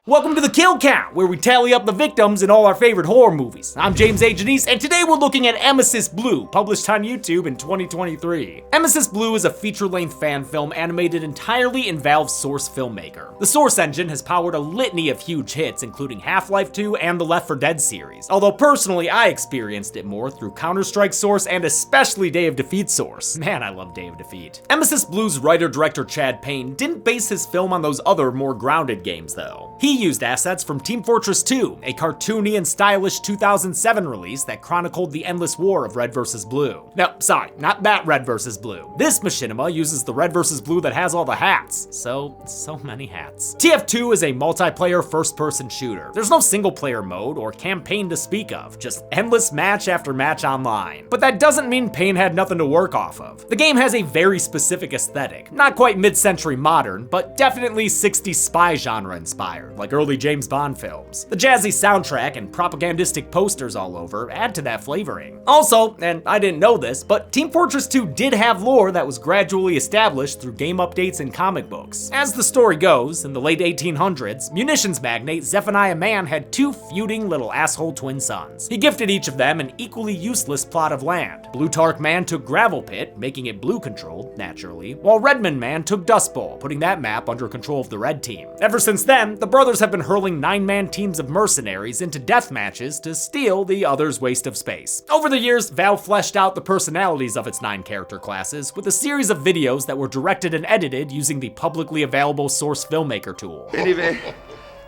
Welcome to the Kill Count, where we tally up the victims in all our favorite horror movies. I'm James A. Janice, and today we're looking at Emesis Blue, published on YouTube in 2023. Emesis Blue is a feature-length fan film animated entirely in Valve's Source filmmaker. The Source engine has powered a litany of huge hits, including Half-Life 2 and the Left 4 Dead series, although personally I experienced it more through Counter-Strike Source and especially Day of Defeat Source. Man, I love Day of Defeat. Emesis Blue's writer-director Chad Payne didn't base his film on those other, more grounded games, though. He used assets from Team Fortress 2, a cartoony and stylish 2007 release that chronicled the endless war of Red vs. Blue. No, sorry, not that Red vs. Blue. This machinima uses the Red vs. Blue that has all the hats. So many hats. TF2 is a multiplayer first-person shooter. There's no single-player mode or campaign to speak of, just endless match after match online. But that doesn't mean Payne had nothing to work off of. The game has a very specific aesthetic, not quite mid-century modern, but definitely 60s spy genre inspired, like early James Bond films. The jazzy soundtrack and propagandistic posters all over add to that flavoring. Also, and I didn't know this, but Team Fortress 2 did have lore that was gradually established through game updates and comic books. As the story goes, in the late 1800s, munitions magnate Zephaniah Mann had two feuding little asshole twin sons. He gifted each of them an equally useless plot of land. Blutarch Man took Gravel Pit, making it blue-controlled, naturally, while Redmond Man took Dust Bowl, putting that map under control of the Red Team. Ever since then, the brothers have been hurling 9-man teams of mercenaries into death matches to steal the other's waste of space. Over the years, Valve fleshed out the personalities of its 9 character classes with a series of videos that were directed and edited using the publicly available Source filmmaker tool. Anyway,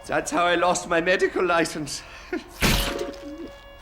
that's how I lost my medical license.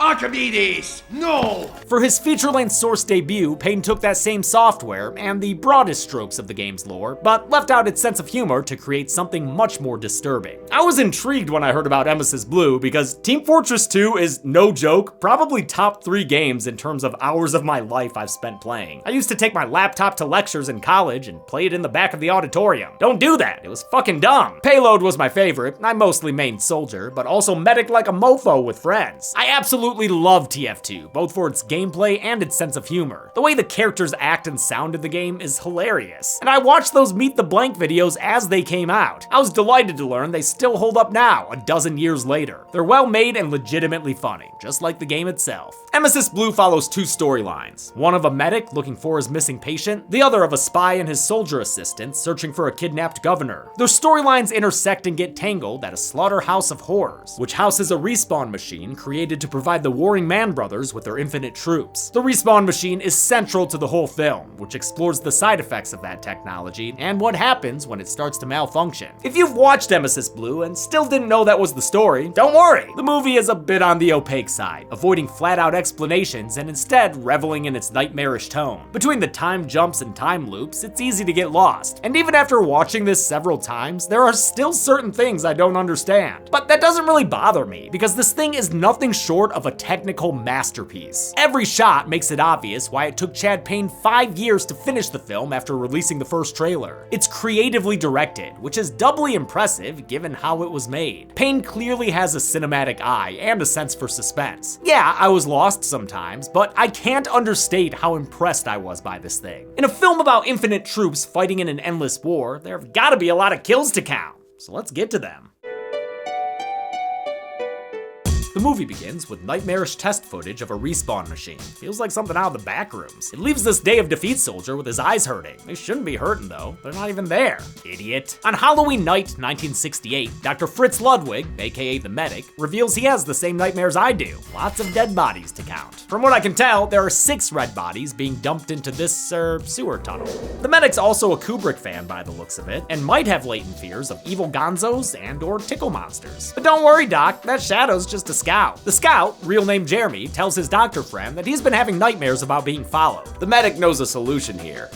Archimedes! No! For his feature-length Source debut, Payne took that same software and the broadest strokes of the game's lore, but left out its sense of humor to create something much more disturbing. I was intrigued when I heard about Emesis Blue because Team Fortress 2 is, no joke, probably top 3 games in terms of hours of my life I've spent playing. I used to take my laptop to lectures in college and play it in the back of the auditorium. Don't do that, it was fucking dumb. Payload was my favorite. I mostly mained soldier, but also medic like a mofo with friends. I absolutely love TF2, both for its gameplay and its sense of humor. The way the characters act and sound in the game is hilarious, and I watched those Meet the Blank videos as they came out. I was delighted to learn they still hold up now, a dozen years later. They're well made and legitimately funny, just like the game itself. Emesis Blue follows 2 storylines, one of a medic looking for his missing patient, the other of a spy and his soldier assistant searching for a kidnapped governor. Their storylines intersect and get tangled at a slaughterhouse of horrors, which houses a respawn machine created to provide the warring Man brothers with their infinite troops. The respawn machine is central to the whole film, which explores the side effects of that technology and what happens when it starts to malfunction. If you've watched Emesis Blue and still didn't know that was the story, don't worry. The movie is a bit on the opaque side, avoiding flat-out explanations and instead reveling in its nightmarish tone. Between the time jumps and time loops, it's easy to get lost. And even after watching this several times, there are still certain things I don't understand. But that doesn't really bother me, because this thing is nothing short of a technical masterpiece. Every shot makes it obvious why it took Chad Payne 5 years to finish the film after releasing the first trailer. It's creatively directed, which is doubly impressive given how it was made. Payne clearly has a cinematic eye and a sense for suspense. Yeah, I was lost sometimes, but I can't understate how impressed I was by this thing. In a film about infinite troops fighting in an endless war, there have gotta be a lot of kills to count. So let's get to them. The movie begins with nightmarish test footage of a respawn machine. Feels like something out of the back rooms. It leaves this Day of Defeat soldier with his eyes hurting. They shouldn't be hurting though. They're not even there. Idiot. On Halloween night, 1968, Dr. Fritz Ludwig, aka the medic, reveals he has the same nightmares I do. Lots of dead bodies to count. From what I can tell, there are 6 red bodies being dumped into this, sewer tunnel. The medic's also a Kubrick fan by the looks of it, and might have latent fears of evil gonzos and or tickle monsters. But don't worry, Doc, that shadow's just a scout. The scout, real name Jeremy, tells his doctor friend that he's been having nightmares about being followed. The medic knows a solution here.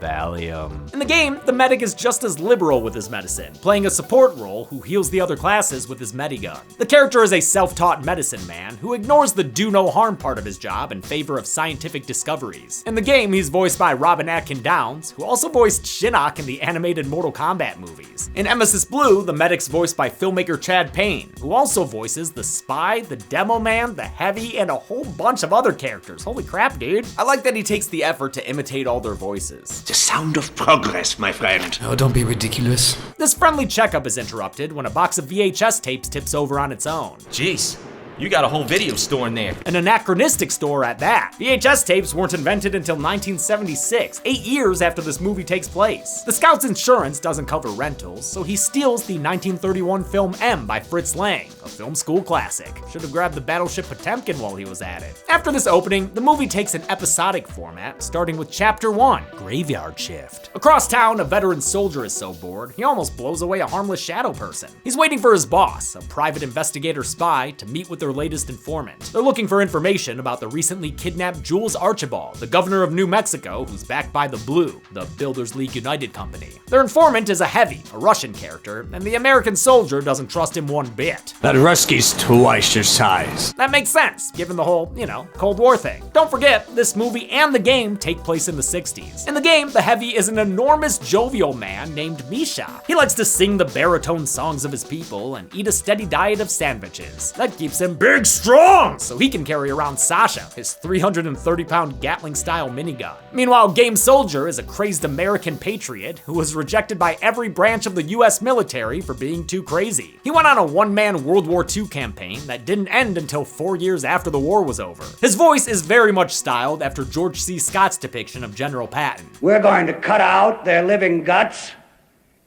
Valium. In the game, the medic is just as liberal with his medicine, playing a support role who heals the other classes with his medigun. The character is a self-taught medicine man who ignores the do no harm part of his job in favor of scientific discoveries. In the game, he's voiced by Robin Atkin Downs, who also voiced Shinnok in the animated Mortal Kombat movies. In Emesis Blue, the medic's voiced by filmmaker Chad Payne, who also voices the spy, the demo man, the heavy, and a whole bunch of other characters. Holy crap, dude. I like that he takes the effort to imitate all their voices. The sound of progress, my friend. Oh, don't be ridiculous. This friendly checkup is interrupted when a box of VHS tapes tips over on its own. Jeez, you got a whole video store in there. An anachronistic store at that. VHS tapes weren't invented until 1976, 8 years after this movie takes place. The Scout's insurance doesn't cover rentals, so he steals the 1931 film M by Fritz Lang, a film school classic. Should have grabbed the battleship Potemkin while he was at it. After this opening, the movie takes an episodic format, starting with Chapter 1, Graveyard Shift. Across town, a veteran soldier is so bored, he almost blows away a harmless shadow person. He's waiting for his boss, a private investigator spy, to meet with their latest informant. They're looking for information about the recently kidnapped Jules Archibald, the governor of New Mexico, who's backed by the Blue, the Builders League United company. Their informant is a Heavy, a Russian character, and the American soldier doesn't trust him one bit. That Ruski's twice your size. That makes sense, given the whole, Cold War thing. Don't forget, this movie and the game take place in the 60s. In the game, the Heavy is an enormous jovial man named Misha. He likes to sing the baritone songs of his people and eat a steady diet of sandwiches. That keeps him big strong, so he can carry around Sasha, his 330-pound Gatling-style minigun. Meanwhile, Game Soldier is a crazed American patriot who was rejected by every branch of the US military for being too crazy. He went on a one-man World War II campaign that didn't end until 4 years after the war was over. His voice is very much styled after George C. Scott's depiction of General Patton. We're going to cut out their living guts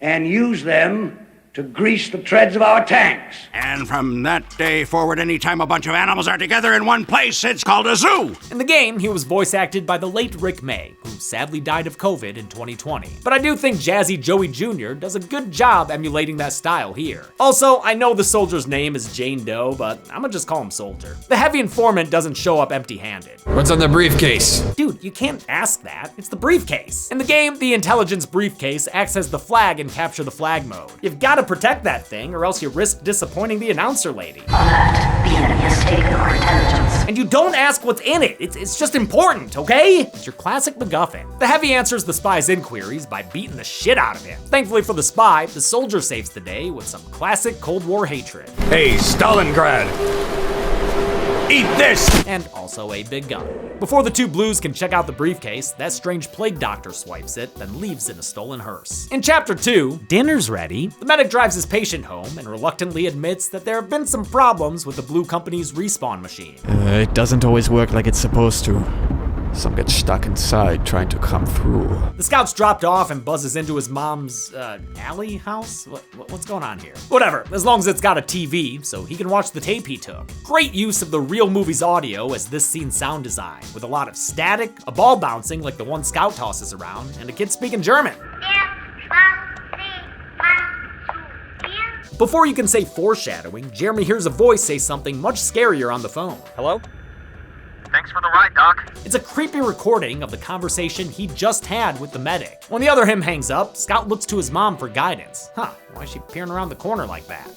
and use them to grease the treads of our tanks. And from that day forward, anytime a bunch of animals are together in one place, it's called a zoo. In the game, he was voice acted by the late Rick May, who sadly died of COVID in 2020. But I do think Jazzy Joey Jr. does a good job emulating that style here. Also, I know the soldier's name is Jane Doe, but I'm gonna just call him Soldier. The Heavy informant doesn't show up empty-handed. What's on the briefcase? Dude, you can't ask that. It's the briefcase. In the game, the intelligence briefcase acts as the flag in capture the flag mode. You've gotta protect that thing, or else you risk disappointing the announcer lady. Alert, the enemy has taken our intelligence. And you don't ask what's in it. It's just important, okay? It's your classic MacGuffin. The Heavy answers the spy's inquiries by beating the shit out of him. Thankfully for the spy, the soldier saves the day with some classic Cold War hatred. Hey, Stalingrad! Eat this! And also a big gun. Before the two blues can check out the briefcase, that strange plague doctor swipes it, then leaves in a stolen hearse. In Chapter 2, Dinner's Ready, the medic drives his patient home and reluctantly admits that there have been some problems with the Blue Company's respawn machine. It doesn't always work like it's supposed to. Some get stuck inside trying to come through. The Scout's dropped off and buzzes into his mom's, alley house? What's going on here? Whatever, as long as it's got a TV, so he can watch the tape he took. Great use of the real movie's audio as this scene's sound design, with a lot of static, a ball bouncing like the one Scout tosses around, and a kid speaking German. Before you can say foreshadowing, Jeremy hears a voice say something much scarier on the phone. Hello? Thanks for the ride, Doc. It's a creepy recording of the conversation he just had with the medic. When the other him hangs up, Scout looks to his mom for guidance. Why is she peering around the corner like that?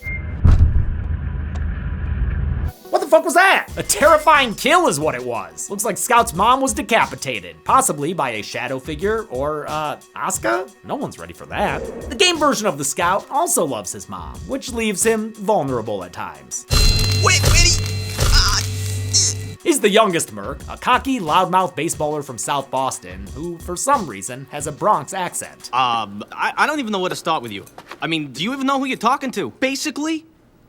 What the fuck was that? A terrifying kill is what it was. Looks like Scout's mom was decapitated, possibly by a shadow figure or, Asuka? No one's ready for that. The game version of the Scout also loves his mom, which leaves him vulnerable at times. Wait, He's the youngest merc, a cocky, loudmouth baseballer from South Boston, who, for some reason, has a Bronx accent. I don't even know where to start with you. I mean, do you even know who you're talking to? Basically,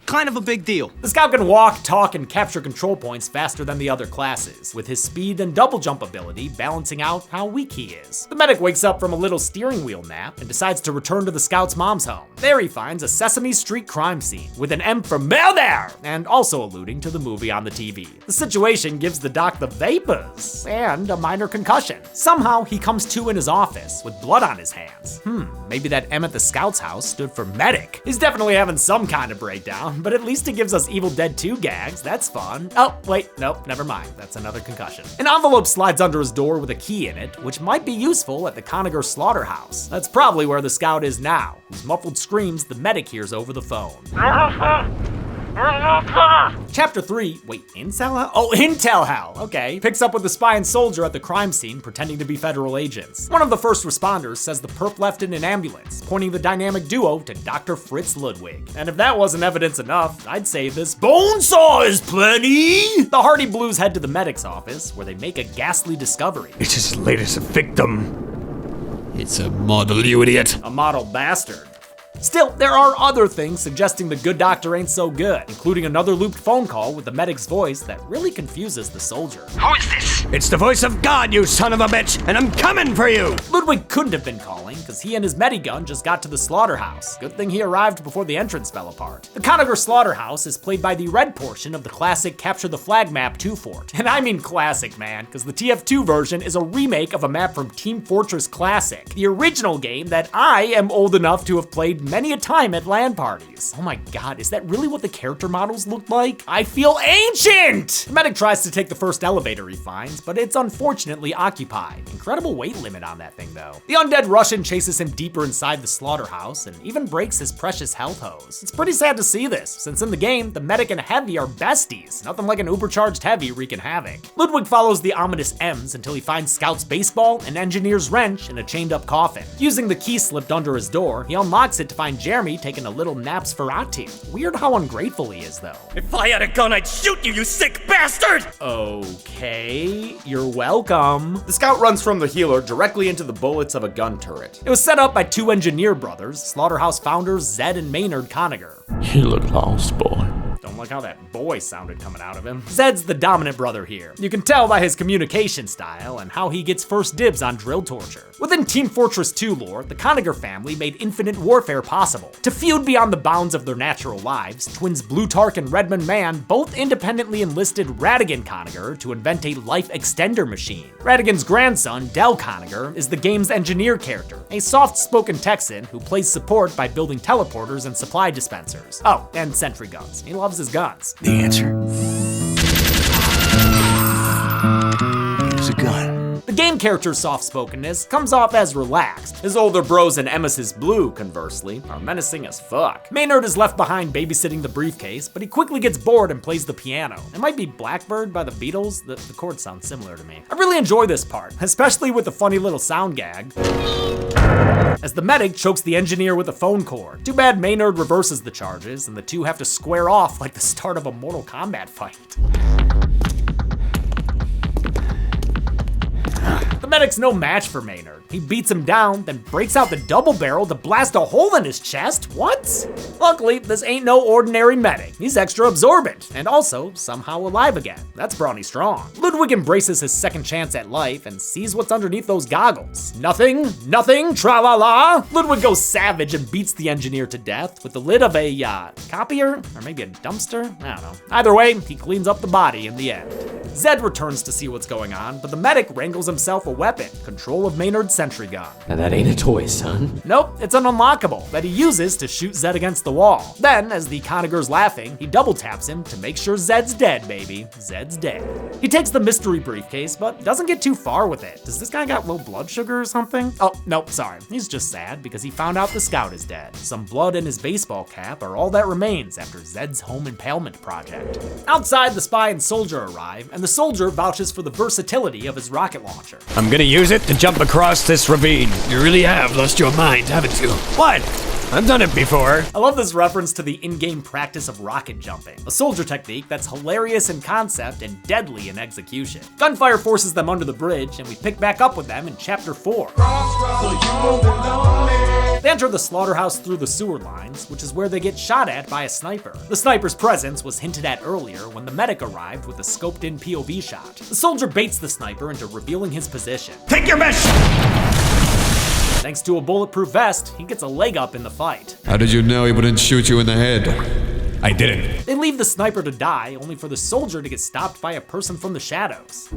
kind of a big deal. The Scout can walk, talk, and capture control points faster than the other classes, with his speed and double jump ability balancing out how weak he is. The medic wakes up from a little steering wheel nap and decides to return to the Scout's mom's home. There he finds a Sesame Street crime scene, with an M for murder, and also alluding to the movie on the TV. The situation gives the doc the vapors, and a minor concussion. Somehow, he comes to in his office, with blood on his hands. Maybe that M at the Scout's house stood for medic. He's definitely having some kind of breakdown, but at least it gives us Evil Dead 2 gags, that's fun. Oh, wait, nope, never mind, that's another concussion. An envelope slides under his door with a key in it, which might be useful at the Conager slaughterhouse. That's probably where the Scout is now, whose muffled screams the medic hears over the phone. Chapter 3, wait, Intel Hell? Oh, Intel Hell, okay. Picks up with the spy and soldier at the crime scene pretending to be federal agents. One of the first responders says the perp left in an ambulance, pointing the dynamic duo to Dr. Fritz Ludwig. And if that wasn't evidence enough, I'd say this bone saw is plenty! The Hardy Blues head to the medic's office, where they make a ghastly discovery. It's his latest victim. It's a model, you idiot. A model bastard. Still, there are other things suggesting the good doctor ain't so good, including another looped phone call with the medic's voice that really confuses the soldier. Who is this? It's the voice of God, you son of a bitch, and I'm coming for you! Ludwig couldn't have been calling, because he and his medigun just got to the slaughterhouse. Good thing he arrived before the entrance fell apart. The Conager Slaughterhouse is played by the red portion of the classic Capture the Flag map 2 Fort. And I mean classic, man, because the TF2 version is a remake of a map from Team Fortress Classic, the original game that I am old enough to have played many a time at LAN parties. Oh my god, is that really what the character models look like? I feel ancient! The medic tries to take the first elevator he finds, but it's unfortunately occupied. Incredible weight limit on that thing though. The undead Russian chases him deeper inside the slaughterhouse and even breaks his precious health hose. It's pretty sad to see this, since in the game, the medic and Heavy are besties. Nothing like an ubercharged Heavy wreaking havoc. Ludwig follows the ominous M's until he finds Scout's baseball, an engineer's wrench, and a chained up coffin. Using the key slipped under his door, he unlocks it to find Jeremy taking a little naps Ferrati. Weird how ungrateful he is though. If I had a gun, I'd shoot you, you sick bastard! Okay, you're welcome. The Scout runs from the healer directly into the bullets of a gun turret. It was set up by two engineer brothers, Slaughterhouse founders Zed and Maynard Conager. You look lost, boy. Don't like how that boy sounded coming out of him. Zed's the dominant brother here. You can tell by his communication style and how he gets first dibs on drill torture. Within Team Fortress 2 lore, the Conager family made infinite warfare possible. To feud beyond the bounds of their natural lives, twins Blutarch and Redmond Man both independently enlisted Radigan Conager to invent a life extender machine. Radigan's grandson, Del Conager, is the game's engineer character, a soft-spoken Texan who plays support by building teleporters and supply dispensers. Oh, and sentry guns. He loves his guns. The answer is a gun. The game character's soft-spokenness comes off as relaxed. His older bros in Emesis Blue, conversely, are menacing as fuck. Maynard is left behind babysitting the briefcase, but he quickly gets bored and plays the piano. It might be Blackbird by the Beatles. The chords sound similar to me. I really enjoy this part, especially with the funny little sound gag as the medic chokes the engineer with a phone cord. Too bad Maynard reverses the charges, and the two have to square off like the start of a Mortal Kombat fight. The medic's no match for Maynard. He beats him down, then breaks out the double barrel to blast a hole in his chest? What? Luckily, this ain't no ordinary medic. He's extra absorbent, and also somehow alive again. That's brawny strong. Ludwig embraces his second chance at life and sees what's underneath those goggles. Nothing, tra-la-la. Ludwig goes savage and beats the engineer to death with the lid of a, copier? Or maybe a dumpster? I don't know. Either way, he cleans up the body in the end. Zed returns to see what's going on, but the medic wrangles himself a weapon, control of Maynard's sentry gun. Now that ain't a toy, son. Nope, it's an unlockable that he uses to shoot Zed against the wall. Then, as the Conager's laughing, he double taps him to make sure Zed's dead, baby. Zed's dead. He takes the mystery briefcase, but doesn't get too far with it. Does this guy got low blood sugar or something? Oh, nope, sorry. He's just sad because he found out the Scout is dead. Some blood in his baseball cap are all that remains after Zed's home impalement project. Outside, the spy and soldier arrive, and the soldier vouches for the versatility of his rocket launcher. I'm gonna use it to jump across this ravine. You really have lost your mind, haven't you? What? I've done it before. I love this reference to the in-game practice of rocket jumping, a soldier technique that's hilarious in concept and deadly in execution. Gunfire forces them under the bridge, and we pick back up with them in Chapter 4. They enter the slaughterhouse through the sewer lines, which is where they get shot at by a sniper. The sniper's presence was hinted at earlier when the medic arrived with a scoped-in POV shot. The soldier baits the sniper into revealing his position. Take your best! Thanks to a bulletproof vest, he gets a leg up in the fight. How did you know he wouldn't shoot you in the head? I didn't. They leave the sniper to die, only for the soldier to get stopped by a person from the shadows.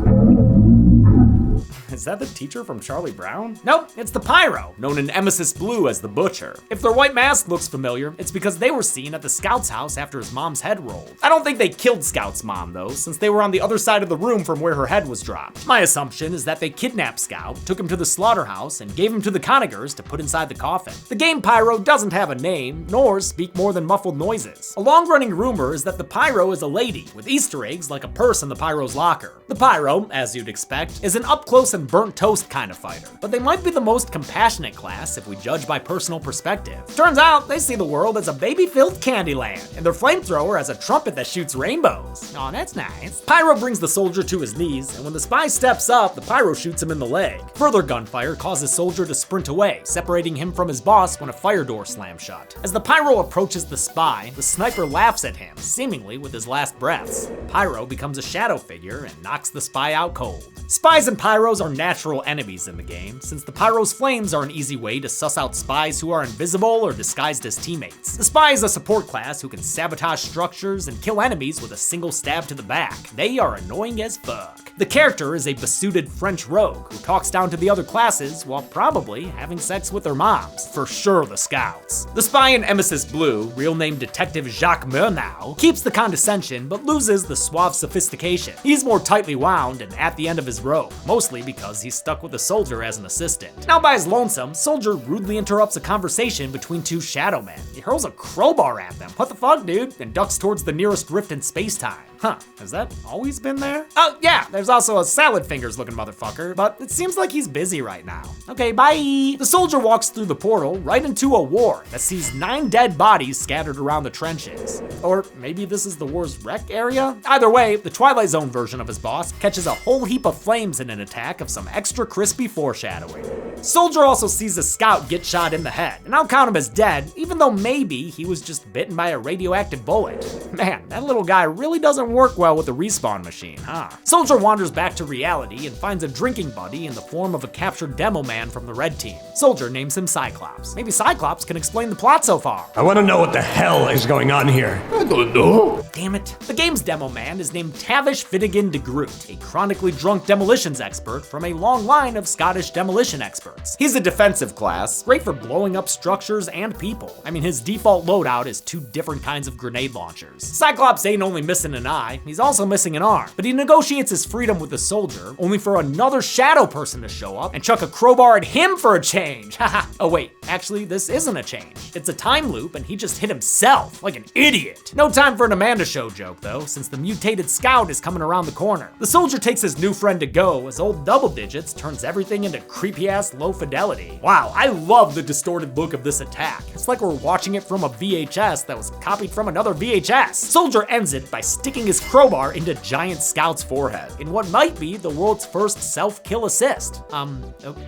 Is that the teacher from Charlie Brown? Nope, it's the Pyro, known in Emesis Blue as the Butcher. If their white mask looks familiar, it's because they were seen at the Scout's house after his mom's head rolled. I don't think they killed Scout's mom though, since they were on the other side of the room from where her head was dropped. My assumption is that they kidnapped Scout, took him to the slaughterhouse, and gave him to the Conagers to put inside the coffin. The game Pyro doesn't have a name, nor speak more than muffled noises. A long-running rumor is that the Pyro is a lady, with Easter eggs like a purse in the Pyro's locker. The Pyro, as you'd expect, is an up-close and and burnt toast kind of fighter, but they might be the most compassionate class if we judge by personal perspective. Turns out they see the world as a baby-filled candy land, and their flamethrower has a trumpet that shoots rainbows. Aw, that's nice. Pyro brings the soldier to his knees, and when the spy steps up, the pyro shoots him in the leg. Further gunfire causes soldier to sprint away, separating him from his boss when a fire door slams shut. As the pyro approaches the spy, the sniper laughs at him, seemingly with his last breaths. Pyro becomes a shadow figure and knocks the spy out cold. Spies and pyros are natural enemies in the game, since the pyro's flames are an easy way to suss out spies who are invisible or disguised as teammates. The spy is a support class who can sabotage structures and kill enemies with a single stab to the back. They are annoying as fuck. The character is a besuited French rogue who talks down to the other classes while probably having sex with their moms. For sure the scouts. The spy in Emesis Blue, real name Detective Jacques Murnau, keeps the condescension but loses the suave sophistication. He's more tightly wound and at the end of his rope, mostly because he's stuck with the soldier as an assistant. Now by his lonesome, soldier rudely interrupts a conversation between two shadow men. He hurls a crowbar at them, what the fuck dude, and ducks towards the nearest rift in space-time. Huh, has that always been there? Oh yeah, there's also a salad fingers looking motherfucker, but it seems like he's busy right now. Okay, bye. The soldier walks through the portal right into a war that sees 9 dead bodies scattered around the trenches. Or maybe this is the war's wreck area? Either way, the Twilight Zone version of his boss catches a whole heap of flames in an attack of some extra crispy foreshadowing. Soldier also sees a scout get shot in the head, and I'll count him as dead, even though maybe he was just bitten by a radioactive bullet. Man, that little guy really doesn't work well with the respawn machine, huh? Soldier wanders back to reality and finds a drinking buddy in the form of a captured demo man from the red team. Soldier names him Cyclops. Maybe Cyclops can explain the plot so far. I want to know what the hell is going on here. I don't know. Damn it. The game's demo man is named Tavish Finnegan de Groot, a chronically drunk demolitions expert from a long line of Scottish demolition experts. He's a defensive class, great for blowing up structures and people. I mean, his default loadout is 2 different kinds of grenade launchers. Cyclops ain't only missing an eye, he's also missing an arm, but he negotiates his freedom with the soldier, only for another shadow person to show up and chuck a crowbar at him for a change. Haha. Oh wait, actually this isn't a change. It's a time loop and he just hit himself like an idiot. No time for an Amanda Show joke though, since the mutated scout is coming around the corner. The soldier takes his new friend to go as old double digits turns everything into creepy ass low fidelity. Wow, I love the distorted look of this attack. It's like we're watching it from a VHS that was copied from another VHS. Soldier ends it by sticking his crowbar into giant scout's forehead in what might be the world's first self-kill assist.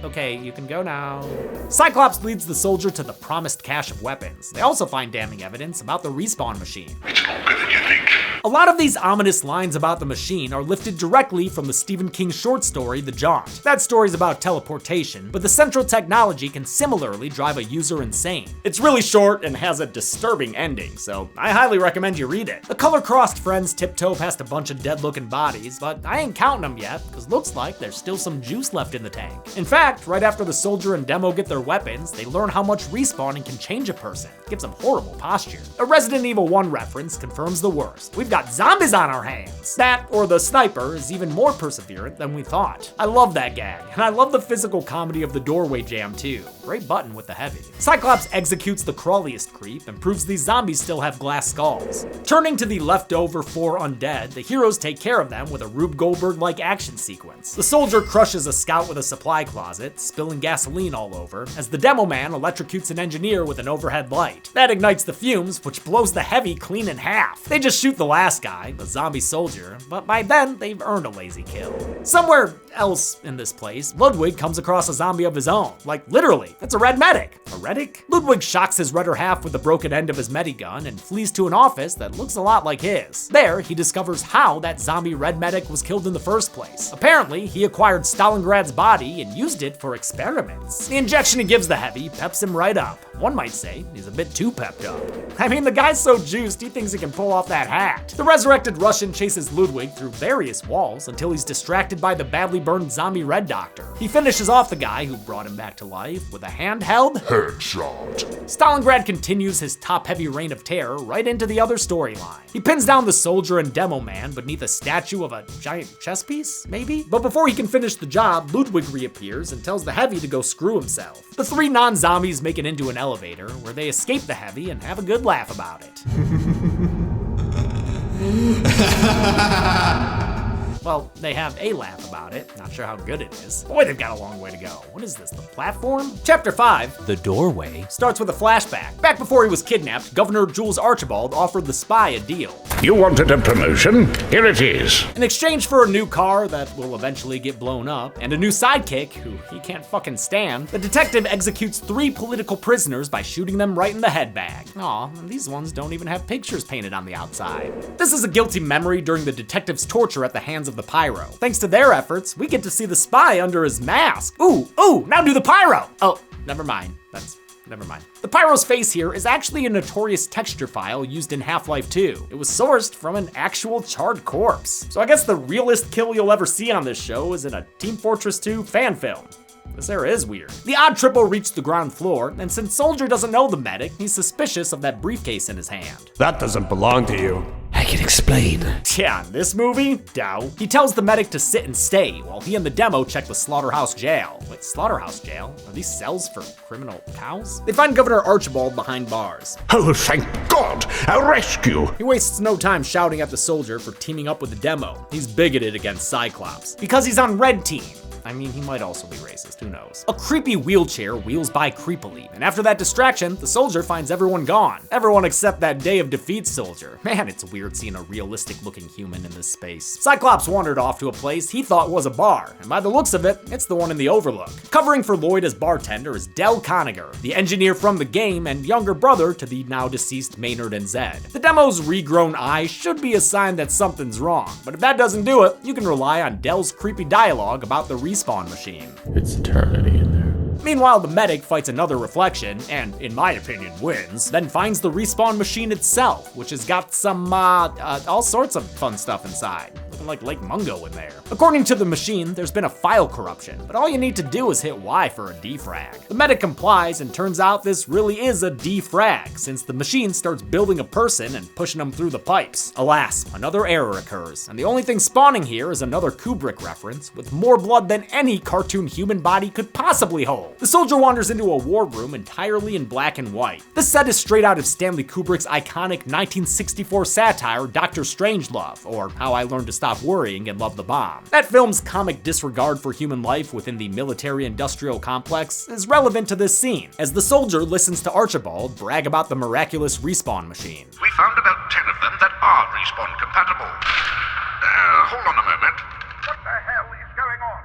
Okay, you can go now. Cyclops leads the soldier to the promised cache of weapons. They also find damning evidence about the respawn machine. It's longer than you think. A lot of these ominous lines about the machine are lifted directly from the Stephen King short story, The Jaunt. That story's about teleportation, but the central technology can similarly drive a user insane. It's really short and has a disturbing ending, so I highly recommend you read it. The color-crossed friends tiptoe past a bunch of dead-looking bodies, but I ain't counting them yet, because looks like there's still some juice left in the tank. In fact, right after the soldier and demo get their weapons, they learn how much respawning can change a person. It gives them horrible posture. A Resident Evil 1 reference confirms the worst. We've got zombies on our hands. That, or the sniper, is even more perseverant than we thought. I love that gag, and I love the physical comedy of the doorway jam too. Great button with the heavy. Cyclops executes the crawliest creep and proves these zombies still have glass skulls. Turning to the leftover 4 undead, the heroes take care of them with a Rube Goldberg-like action sequence. The soldier crushes a scout with a supply closet, spilling gasoline all over, as the demo man electrocutes an engineer with an overhead light. That ignites the fumes, which blows the heavy clean in half. They just shoot the last guy, the zombie soldier, but by then they've earned a lazy kill. Somewhere else in this place, Ludwig comes across a zombie of his own. Like literally, it's a red medic. A medic? Ludwig shocks his redder half with the broken end of his medigun and flees to an office that looks a lot like his. There, he discovers how that zombie red medic was killed in the first place. Apparently, he acquired Stalingrad's body and used it for experiments. The injection he gives the heavy peps him right up. One might say he's a bit too pepped up. I mean, the guy's so juiced, he thinks he can pull off that hat. The resurrected Russian chases Ludwig through various walls until he's distracted by the badly burned zombie red doctor. He finishes off the guy who brought him back to life with a handheld headshot. Stalingrad continues his top-heavy reign of terror right into the other storyline. He pins down the soldier and demo man beneath a statue of a giant chess piece, maybe? But before he can finish the job, Ludwig reappears and tells the heavy to go screw himself. The 3 non-zombies make it into an elevator where they escape the heavy and have a good laugh about it. Well, they have a laugh about it. Not sure how good it is. Boy, they've got a long way to go. What is this, the platform? Chapter 5, The Doorway, starts with a flashback. Back before he was kidnapped, Governor Jules Archibald offered the spy a deal. You wanted a promotion? Here it is. In exchange for a new car that will eventually get blown up, and a new sidekick who he can't fucking stand, the detective executes 3 political prisoners by shooting them right in the head bag. Aw, and these ones don't even have pictures painted on the outside. This is a guilty memory during the detective's torture at the hands of the pyro. Thanks to their efforts, we get to see the spy under his mask. Ooh, now do the pyro! Oh, never mind. Never mind. The pyro's face here is actually a notorious texture file used in Half-Life 2. It was sourced from an actual charred corpse. So I guess the realest kill you'll ever see on this show is in a Team Fortress 2 fan film. This era is weird. The odd triple reached the ground floor, and since Soldier doesn't know the medic, he's suspicious of that briefcase in his hand. That doesn't belong to you. I can explain. Yeah, in this movie, Dow. He tells the medic to sit and stay while he and the demo check the slaughterhouse jail. Wait, slaughterhouse jail? Are these cells for criminal cows? They find Governor Archibald behind bars. Oh, thank God! A rescue! He wastes no time shouting at the soldier for teaming up with the demo. He's bigoted against Cyclops because he's on Red Team. I mean, he might also be racist, who knows? A creepy wheelchair wheels by creepily, and after that distraction, the soldier finds everyone gone. Everyone except that Day of Defeat soldier. Man, it's weird seeing a realistic looking human in this space. Cyclops wandered off to a place he thought was a bar, and by the looks of it, it's the one in the Overlook. Covering for Lloyd as bartender is Del Coniger, the engineer from the game and younger brother to the now deceased Maynard and Zed. The demo's regrown eye should be a sign that something's wrong, but if that doesn't do it, you can rely on Del's creepy dialogue about the respawn machine. It's eternity in there. Meanwhile, the medic fights another reflection, and in my opinion wins, then finds the respawn machine itself, which has got some, all sorts of fun stuff inside. Looking like Lake Mungo in there. According to the machine, there's been a file corruption, but all you need to do is hit Y for a defrag. The medic complies, and turns out this really is a defrag, since the machine starts building a person and pushing them through the pipes. Alas, another error occurs, and the only thing spawning here is another Kubrick reference, with more blood than any cartoon human body could possibly hold. The soldier wanders into a war room entirely in black and white. This set is straight out of Stanley Kubrick's iconic 1964 satire, Dr. Strangelove, or How I Learned to Stop Worrying and Love the Bomb. That film's comic disregard for human life within the military-industrial complex is relevant to this scene, as the soldier listens to Archibald brag about the miraculous respawn machine. We found about 10 of them that are respawn compatible. Hold on a moment. What the hell is going on?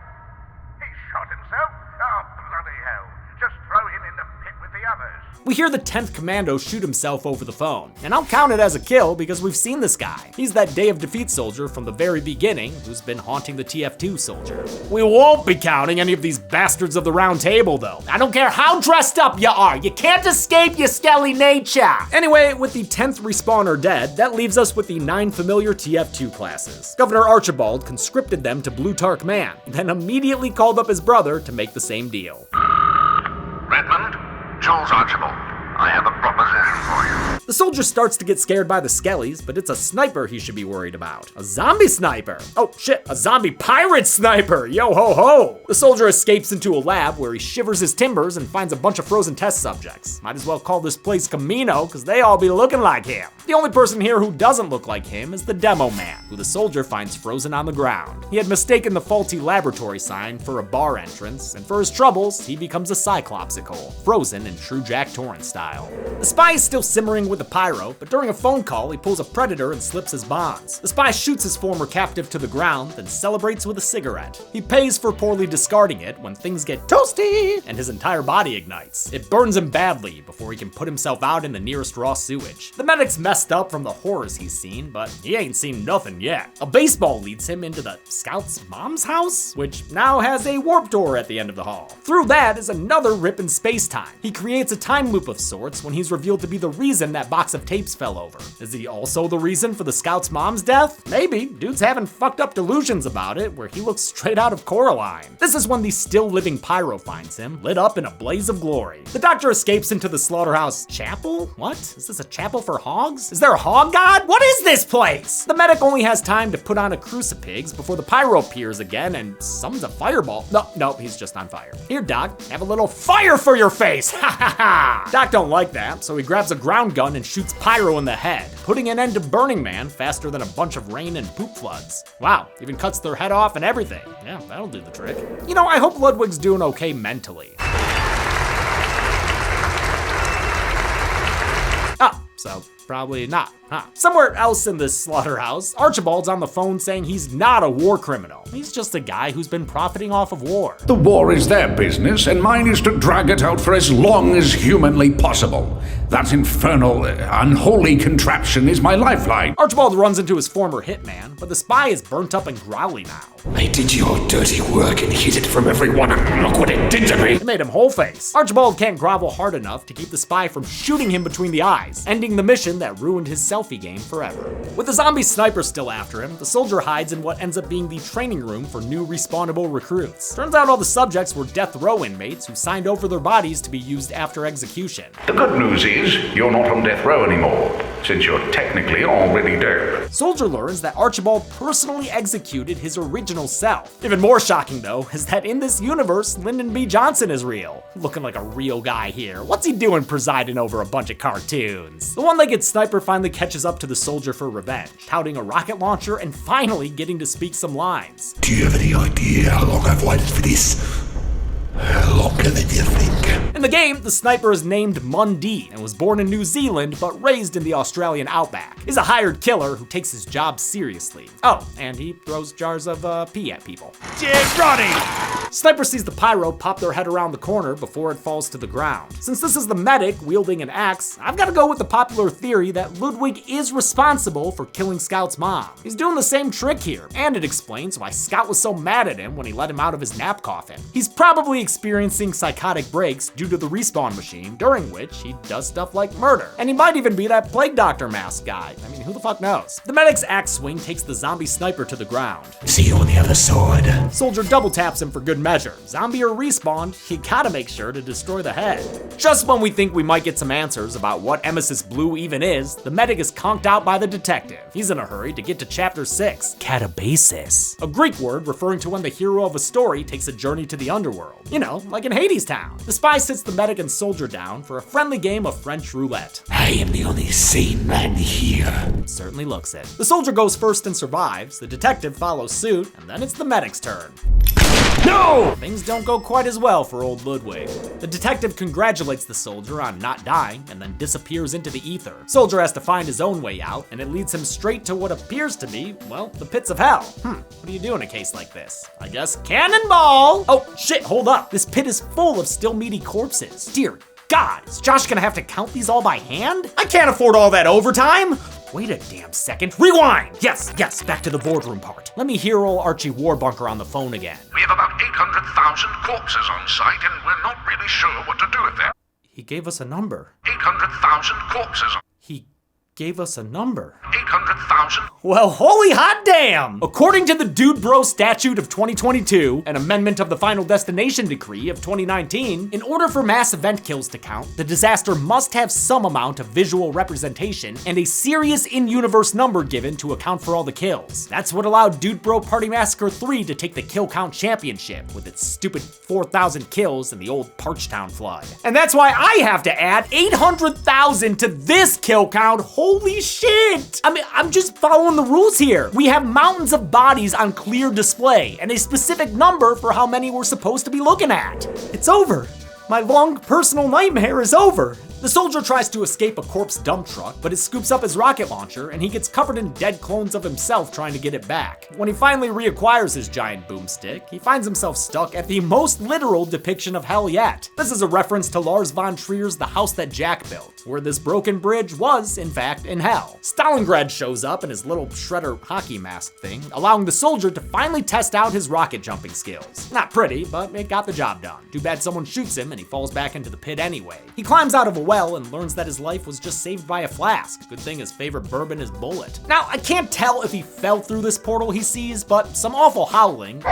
He shot himself? Oh, bloody hell. Just throw him in the pit with the others. We hear the 10th Commando shoot himself over the phone, and I'll count it as a kill because we've seen this guy. He's that Day of Defeat soldier from the very beginning who's been haunting the TF2 soldier. We won't be counting any of these bastards of the round table though. I don't care how dressed up you are, you can't escape your skelly nature. Anyway, with the 10th respawner dead, that leaves us with the 9 familiar TF2 classes. Governor Archibald conscripted them to Blue Tark Man, then immediately called up his brother to make the same deal. Redmond, Jules Archibald, I have a proposition for you. The soldier starts to get scared by the skellies, but it's a sniper he should be worried about. A zombie sniper. Oh shit, a zombie pirate sniper. Yo ho ho. The soldier escapes into a lab where he shivers his timbers and finds a bunch of frozen test subjects. Might as well call this place Camino, cause they all be looking like him. The only person here who doesn't look like him is the demo man, who the soldier finds frozen on the ground. He had mistaken the faulty laboratory sign for a bar entrance, and for his troubles, he becomes a cyclopsicle, frozen in true Jack Torrance style. The spy is still simmering with the pyro, but during a phone call, he pulls a predator and slips his bonds. The spy shoots his former captive to the ground, then celebrates with a cigarette. He pays for poorly discarding it when things get toasty, and his entire body ignites. It burns him badly before he can put himself out in the nearest raw sewage. The medic's messed up from the horrors he's seen, but he ain't seen nothing yet. A baseball leads him into the scout's mom's house, which now has a warp door at the end of the hall. Through that is another rip in space-time. He creates a time loop of sorts when he's revealed to be the reason that box of tapes fell over. Is he also the reason for the scout's mom's death? Maybe. Dude's having fucked up delusions about it, where he looks straight out of Coraline. This is when the still living pyro finds him, lit up in a blaze of glory. The doctor escapes into the slaughterhouse chapel? What? Is this a chapel for hogs? Is there a hog god? What is this place? The medic only has time to put on a crucifix before the pyro appears again and summons a fireball. No, he's just on fire. Here, Doc, have a little fire for your face. Ha ha ha. Doc don't like that, so he grabs a ground gun and shoots Pyro in the head, putting an end to Burning Man faster than a bunch of rain and poop floods. Wow, even cuts their head off and everything. Yeah, that'll do the trick. You know, I hope Ludwig's doing okay mentally. Oh, so probably not, huh? Somewhere else in this slaughterhouse, Archibald's on the phone saying he's not a war criminal. He's just a guy who's been profiting off of war. The war is their business, and mine is to drag it out for as long as humanly possible. That infernal, unholy contraption is my lifeline. Archibald runs into his former hitman, but the spy is burnt up and growly now. I did your dirty work and hid it from everyone, and look what it did to me. It made him whole face. Archibald can't grovel hard enough to keep the spy from shooting him between the eyes, ending the mission that ruined his selfie game forever. With the zombie sniper still after him, the soldier hides in what ends up being the training room for new respawnable recruits. Turns out all the subjects were death row inmates who signed over their bodies to be used after execution. The good news is, you're not on death row anymore, since you're technically already dead. Soldier learns that Archibald personally executed his original self. Even more shocking, though, is that in this universe, Lyndon B. Johnson is real. Looking like a real guy here. What's he doing presiding over a bunch of cartoons? The one-legged sniper finally catches up to the soldier for revenge, touting a rocket launcher and finally getting to speak some lines. Do you have any idea how long I've waited for this? Longer than you think. In the game, the sniper is named Mundine and was born in New Zealand but raised in the Australian outback. He's a hired killer who takes his job seriously. Oh, and he throws jars of pee at people. Get ready! Sniper sees the pyro pop their head around the corner before it falls to the ground. Since this is the medic wielding an axe, I've got to go with the popular theory that Ludwig is responsible for killing Scout's mom. He's doing the same trick here, and it explains why Scout was so mad at him when he let him out of his nap coffin. He's probably experiencing psychotic breaks due to the respawn machine, during which he does stuff like murder. And he might even be that plague doctor mask guy. I mean, who the fuck knows? The medic's axe swing takes the zombie sniper to the ground. See you on the other side. Soldier double taps him for good measure. Zombie or respawn, you gotta make sure to destroy the head. Just when we think we might get some answers about what Emesis Blue even is, the medic is conked out by the detective. He's in a hurry to get to chapter 6, Catabasis, a Greek word referring to when the hero of a story takes a journey to the underworld. You know, like in Hades Town. The spy sits the medic and soldier down for a friendly game of French roulette. I am the only sane man here. Certainly looks it. The soldier goes first and survives, the detective follows suit, and then it's the medic's turn. No! Things don't go quite as well for old Ludwig. The detective congratulates the soldier on not dying and then disappears into the ether. Soldier has to find his own way out, and it leads him straight to what appears to be, well, the pits of hell. What do you do in a case like this? I guess cannonball! Oh, shit, hold up. This pit is full of still meaty corpses. Dear God, is Josh gonna have to count these all by hand? I can't afford all that overtime! Wait a damn second. Rewind! Yes, back to the boardroom part. Let me hear old Archie Warbunker on the phone again. We have about 800,000 corpses on site, and we're not really sure what to do with them. He gave us a number. 800,000 corpses. He gave us a number. 800,000. Well, holy hot damn! According to the Dude Bro Statute of 2022, an amendment of the Final Destination Decree of 2019, in order for mass event kills to count, the disaster must have some amount of visual representation and a serious in-universe number given to account for all the kills. That's what allowed Dude Bro Party Massacre 3 to take the kill count championship with its stupid 4,000 kills in the old Parchtown flood. And that's why I have to add 800,000 to this kill count. Holy shit! I mean, I'm just following the rules here. We have mountains of bodies on clear display and a specific number for how many we're supposed to be looking at. It's over. My long personal nightmare is over. The soldier tries to escape a corpse dump truck, but it scoops up his rocket launcher and he gets covered in dead clones of himself trying to get it back. When he finally reacquires his giant boomstick, he finds himself stuck at the most literal depiction of hell yet. This is a reference to Lars von Trier's The House That Jack Built, where this broken bridge was, in fact, in hell. Stalingrad shows up in his little shredder hockey mask thing, allowing the soldier to finally test out his rocket jumping skills. Not pretty, but it got the job done. Too bad someone shoots him and he falls back into the pit anyway. He climbs out of a well and learns that his life was just saved by a flask. Good thing his favorite bourbon is Bullet. Now, I can't tell if he fell through this portal he sees, but some awful howling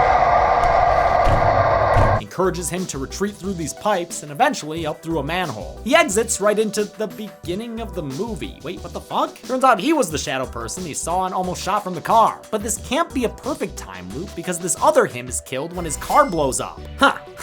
encourages him to retreat through these pipes and eventually up through a manhole. He exits right into the beginning of the movie. Wait, what the fuck? Turns out he was the shadow person he saw and almost shot from the car. But this can't be a perfect time loop because this other him is killed when his car blows up.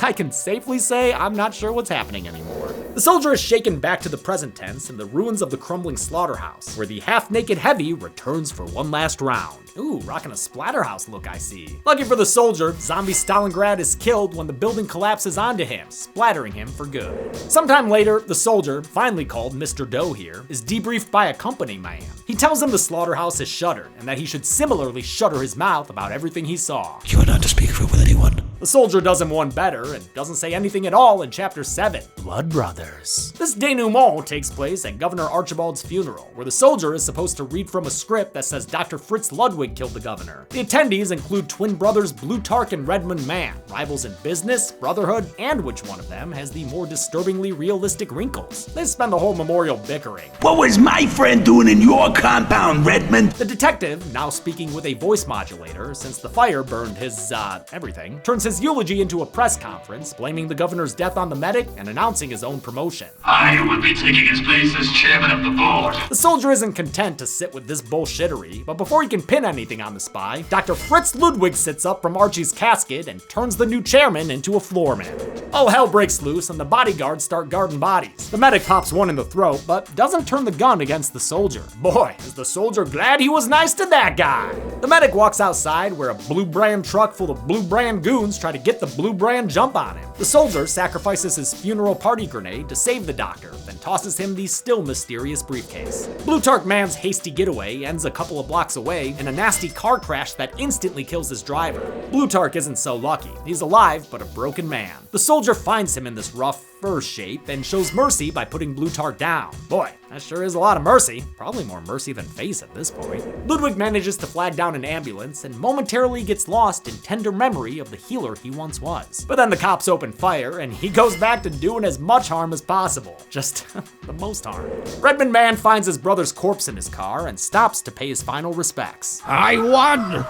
I can safely say I'm not sure what's happening anymore. The soldier is shaken back to the present tense in the ruins of the crumbling slaughterhouse, where the half-naked heavy returns for one last round. Ooh, rocking a Splatterhouse look, I see. Lucky for the soldier, zombie Stalingrad is killed when the building collapses onto him, splattering him for good. Sometime later, the soldier, finally called Mr. Doe here, is debriefed by a company man. He tells him the slaughterhouse is shuttered, and that he should similarly shutter his mouth about everything he saw. You are not to speak with anyone. The soldier does him one better and doesn't say anything at all in Chapter 7, Blood Brothers. This denouement takes place at Governor Archibald's funeral, where the soldier is supposed to read from a script that says Dr. Fritz Ludwig killed the governor. The attendees include twin brothers Blutarch and Redmond Mann, rivals in business, brotherhood, and which one of them has the more disturbingly realistic wrinkles. They spend the whole memorial bickering. What was my friend doing in your compound, Redmond? The detective, now speaking with a voice modulator since the fire burned his, everything, turns his eulogy into a press conference, blaming the governor's death on the medic and announcing his own promotion. I will be taking his place as chairman of the board. The soldier isn't content to sit with this bullshittery, but before he can pin anything on the spy, Dr. Fritz Ludwig sits up from Archie's casket and turns the new chairman into a floorman. All hell breaks loose and the bodyguards start guarding bodies. The medic pops one in the throat, but doesn't turn the gun against the soldier. Boy, is the soldier glad he was nice to that guy. The medic walks outside where a blue brand truck full of blue brand goons try to get the blue brand jump on him. The soldier sacrifices his funeral party grenade to save the doctor, then tosses him the still mysterious briefcase. Blutarch Man's hasty getaway ends a couple of blocks away in a nasty car crash that instantly kills his driver. Blutarch isn't so lucky. He's alive, but a broken man. The soldier finds him in this rough fur shape and shows mercy by putting Blutarch down. Boy, that sure is a lot of mercy. Probably more mercy than face at this point. Ludwig manages to flag down an ambulance and momentarily gets lost in tender memory of the healer he once was. But then the cops open fire and he goes back to doing as much harm as possible. Just the most harm. Redmond Man finds his brother's corpse in his car and stops to pay his final respects. I won!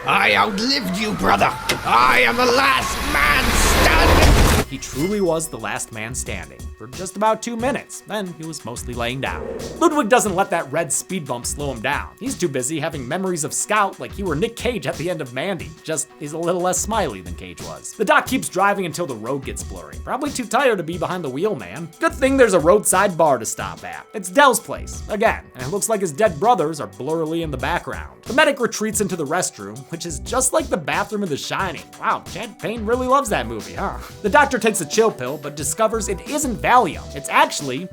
I outlived you, brother! I am the last man standing! He truly was the last man standing for just about 2 minutes, then he was mostly laying down. Ludwig doesn't let that red speed bump slow him down. He's too busy having memories of Scout like he were Nick Cage at the end of Mandy, just he's a little less smiley than Cage was. The doc keeps driving until the road gets blurry. Probably too tired to be behind the wheel, man. Good thing there's a roadside bar to stop at. It's Dell's place, again, and it looks like his dead brothers are blurrily in the background. The medic retreats into the restroom, which is just like the bathroom in The Shining. Wow, Chad Payne really loves that movie, huh? The doctor takes a chill pill, but discovers it isn't Valium. It's actually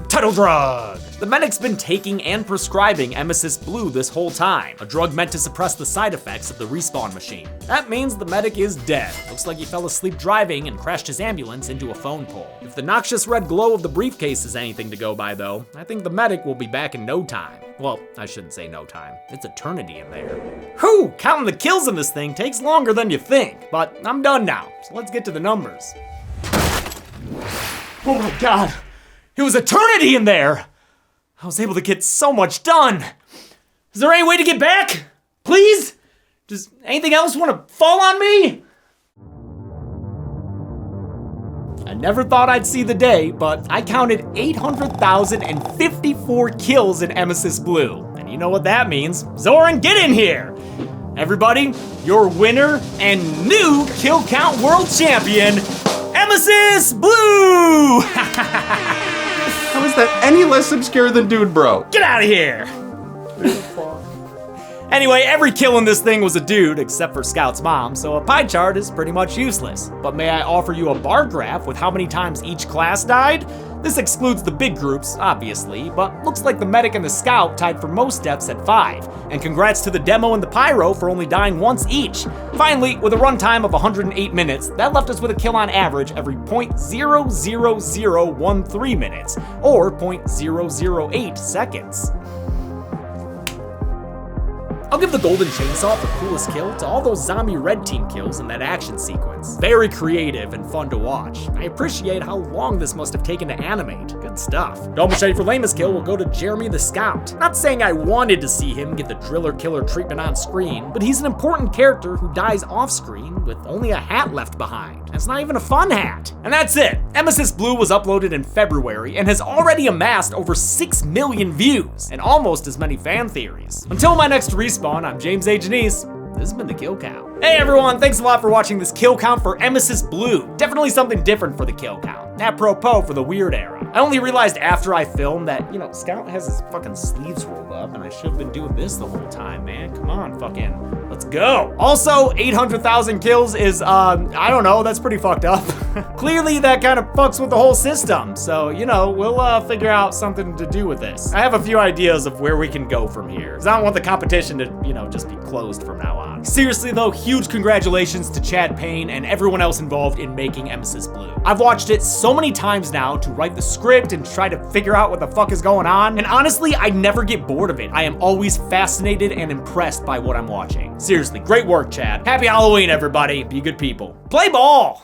title drug. The medic's been taking and prescribing Emesis Blue this whole time, a drug meant to suppress the side effects of the respawn machine. That means the medic is dead. Looks like he fell asleep driving and crashed his ambulance into a phone pole. If the noxious red glow of the briefcase is anything to go by though, I think the medic will be back in no time. Well, I shouldn't say no time. It's eternity in there. Whew, counting the kills in this thing takes longer than you think. But I'm done now, so let's get to the numbers. Oh my god, it was eternity in there! I was able to get so much done! Is there any way to get back? Please? Does anything else want to fall on me? I never thought I'd see the day, but I counted 800,054 kills in Emesis Blue. And you know what that means. Zoran, get in here! Everybody, your winner and new kill count world champion, Emesis Blue! How is that any less obscure than Dude Bro? Get out of here! Anyway, every kill in this thing was a dude, except for Scout's mom, so a pie chart is pretty much useless. But may I offer you a bar graph with how many times each class died? This excludes the big groups, obviously, but looks like the medic and the scout tied for most deaths at 5. And congrats to the demo and the pyro for only dying once each. Finally, with a runtime of 108 minutes, that left us with a kill on average every 0.00013 minutes, or 0.008 seconds. I'll give the golden chainsaw for coolest kill to all those zombie red team kills in that action sequence. Very creative and fun to watch. I appreciate how long this must have taken to animate. Good stuff. Double machete for lamest kill will go to Jeremy the Scout. Not saying I wanted to see him get the driller killer treatment on screen, but he's an important character who dies off screen with only a hat left behind. It's not even a fun hat. And that's it. Emesis Blue was uploaded in February and has already amassed over 6 million views and almost as many fan theories. Until my next respawn, I'm James A. Janice. This has been the Kill Count. Hey everyone, thanks a lot for watching this Kill Count for Emesis Blue. Definitely something different for the Kill Count. Apropos for the weird era. I only realized after I filmed that, you know, Scout has his fucking sleeves rolled up and I should have been doing this the whole time, man. Come on, fucking, let's go. Also, 800,000 kills is, I don't know, that's pretty fucked up. Clearly that kind of fucks with the whole system. So, you know, we'll figure out something to do with this. I have a few ideas of where we can go from here. 'Cause I don't want the competition to, you know, just be closed from now on. Seriously though, huge congratulations to Chad Payne and everyone else involved in making Emesis Blue. I've watched it so many times now to write the script and try to figure out what the fuck is going on. And honestly, I never get bored of it. I am always fascinated and impressed by what I'm watching. Seriously, great work, Chad. Happy Halloween, everybody. Be good people. Play ball!